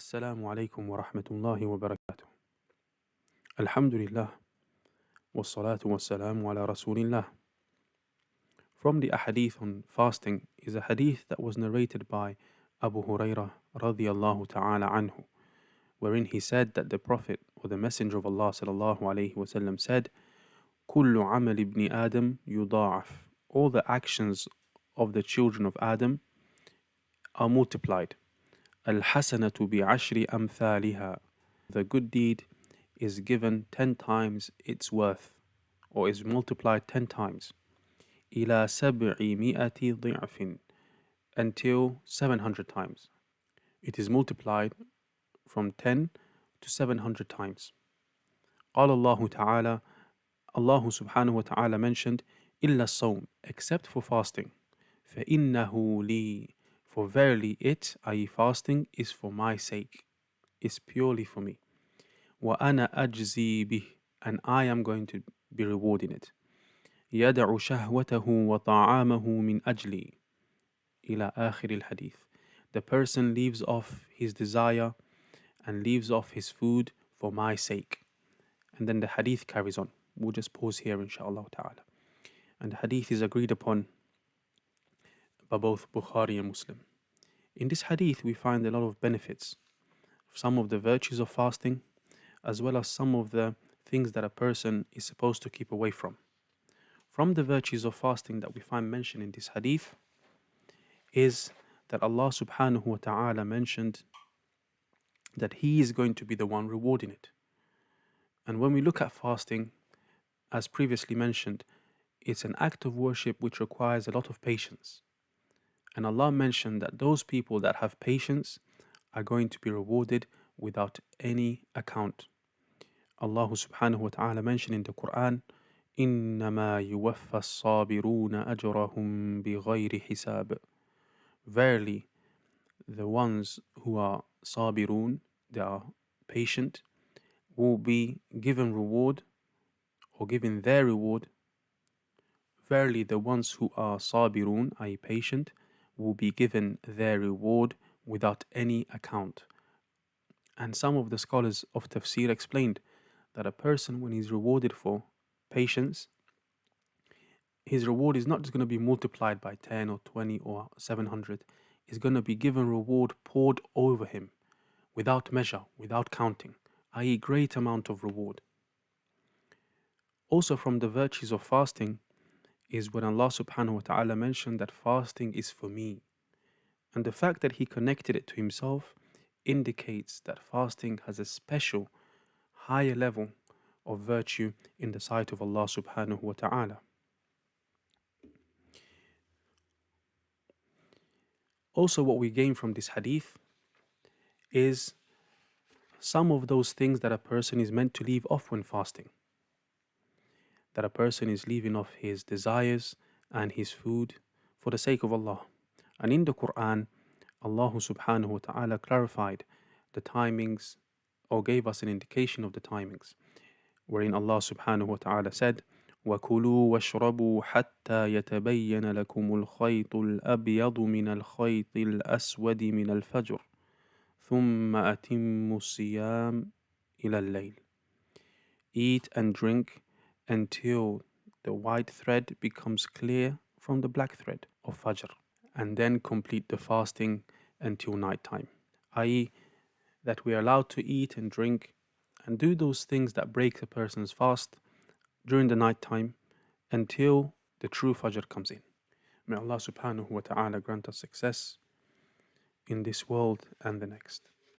Assalamu alaikum wa rahmatullahi wa barakatuh. Alhamdulillah, wassalatu wassalamu ala rasulillah. From the ahadith on fasting is a hadith that was narrated by Abu Hurairah radiyallahu ta'ala anhu, wherein he said that the Prophet or the Messenger of Allah sallallahu alayhi wa sallam said, كل عمل ابن آدم يضاعف. All the actions of the children of Adam are multiplied. الحسنة بعشر أمثالها. The good deed is given 10 times its worth, or is multiplied 10 times. إلى 700 ضعف. Until 700 times. It is multiplied from 10 to 700 times. قال الله تعالى, Allah subhanahu wa ta'ala mentioned, إلا الصوم, except for fasting. فإنه لي, for verily it, i.e. fasting, is for my sake, is purely for me. وأنا أجزي به, and I am going to be rewarding it. يدع شهوته وطعامه من أجلي. إلى آخر الحديث. The person leaves off his desire and leaves off his food for my sake. And then the hadith carries on. We'll just pause here, inshallah ta'ala. And the hadith is agreed upon by both Bukhari and Muslim. In this hadith, we find a lot of benefits, some of the virtues of fasting, as well as some of the things that a person is supposed to keep away from. From the virtues of fasting that we find mentioned in this hadith is that Allah subhanahu wa ta'ala mentioned that He is going to be the one rewarding it. And when we look at fasting, as previously mentioned, it's an act of worship which requires a lot of patience. And Allah mentioned that those people that have patience are going to be rewarded without any account. Allah subhanahu wa ta'ala mentioned in the Quran, إِنَّمَا يُوَفَّى الصَّابِرُونَ أَجْرَهُمْ بِغَيْرِ حِسَابٍ. Verily, the ones who are sabirun, they are patient, will be given reward or given their reward. Verily, the ones who are sabirun, i.e. patient, will be given their reward without any account. And some of the scholars of tafsir explained that a person, when he's rewarded for patience, his reward is not just going to be multiplied by 10 or 20 or 700. He's going to be given reward poured over him without measure, without counting, i.e. great amount of reward. Also from the virtues of fasting is when Allah subhanahu wa ta'ala mentioned that fasting is for me. And the fact that He connected it to Himself indicates that fasting has a special higher level of virtue in the sight of Allah subhanahu wa ta'ala. Also, what we gain from this hadith is some of those things that a person is meant to leave off when fasting. That a person is leaving off his desires and his food for the sake of Allah. And in the Quran, Allah subhanahu wa ta'ala clarified the timings or gave us an indication of the timings, wherein Allah subhanahu wa ta'ala said, وَكُلُوا وَاشْرَبُوا حَتَّى يَتَبَيَّنَ لَكُمُ الْخَيْطُ الْأَبْيَضُ مِنَ الْخَيْطِ الْأَسْوَدِ مِنَ الْفَجْرِ ثُمَّ أَتِمُّوا الصِّيَامَ إِلَى اللَّيْلِ. Eat and drink until the white thread becomes clear from the black thread of Fajr, and then complete the fasting until night time, i.e. that we are allowed to eat and drink and do those things that break a person's fast during the night time until the true Fajr comes in. May Allah subhanahu wa ta'ala grant us success in this world and the next.